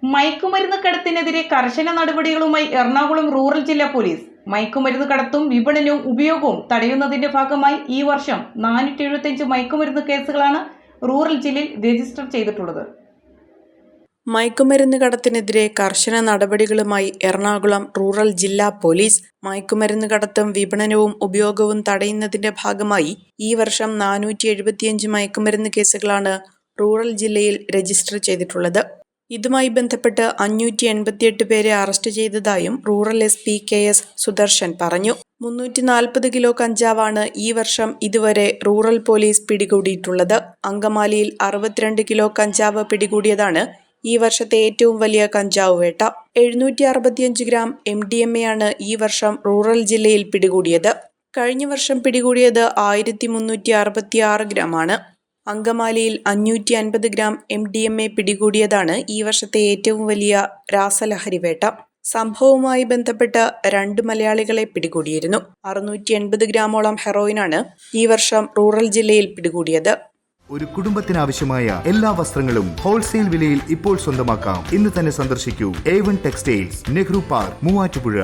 മയക്കുമരുന്ന് കടത്തിനെതിരെ കർശന നടപടികളുമായി എറണാകുളം റൂറൽ ജില്ലാ പോലീസ്. മയക്കുമരുന്ന് കടത്തും വിപണനവും ഉപയോഗവും തടയുന്നതിന്റെ ഭാഗമായി ഈ വർഷം 475 മയക്കുമരുന്ന് കേസുകളാണ് റൂറൽ ജില്ലയിൽ രജിസ്റ്റർ ചെയ്തിട്ടുള്ളത്. മയക്കുമരുന്ന് കടത്തിനെതിരെ കർശന നടപടികളുമായി എറണാകുളം റൂറൽ ജില്ലാ പോലീസ്. മയക്കുമരുന്ന് കടത്തും വിപണനവും ഉപയോഗവും തടയുന്നതിന്റെ ഭാഗമായി ഈ വർഷം 475 മയക്കുമരുന്ന് കേസുകളാണ് റൂറൽ ജില്ലയിൽ രജിസ്റ്റർ ചെയ്തിട്ടുള്ളത്. ഇതുമായി ബന്ധപ്പെട്ട് 588 പേരെ അറസ്റ്റ് ചെയ്തതായും റൂറൽ SP KS സുദർശൻ പറഞ്ഞു. 340 കിലോ കഞ്ചാവാണ് ഈ വർഷം ഇതുവരെ റൂറൽ പോലീസ് പിടികൂടിയിട്ടുള്ളത്. അങ്കമാലിയിൽ 62 കിലോ കഞ്ചാവ് പിടികൂടിയതാണ് ഈ വർഷത്തെ ഏറ്റവും വലിയ കഞ്ചാവ് വേട്ട. 765 ഗ്രാം MDMA ആണ് ഈ വർഷം റൂറൽ ജില്ലയിൽ പിടികൂടിയത്. കഴിഞ്ഞ വർഷം പിടികൂടിയത് 1366 ഗ്രാമാണ്. അങ്കമാലിയിൽ 550 ഗ്രാം MDMA പിടികൂടിയതാണ് ഈ വർഷത്തെ ഏറ്റവും വലിയ രാസലഹരി വേട്ട. സംഭവവുമായി ബന്ധപ്പെട്ട് 2 മലയാളികളെ പിടികൂടിയിരുന്നു. 680 ഗ്രാമോളം ഹെറോയിനാണ് ഈ വർഷം റൂറൽ ജില്ലയിൽ പിടികൂടിയത്. ഒരു കുടുംബത്തിനാവശ്യമായ എല്ലാ വസ്ത്രങ്ങളും ഹോൾസെയിൽ വിലയിൽ ഇപ്പോൾ സ്വന്തമാക്കാം. ഇന്ന് തന്നെ സന്ദർശിക്കൂ A1 textiles, Nehru park, Muvattupuzha.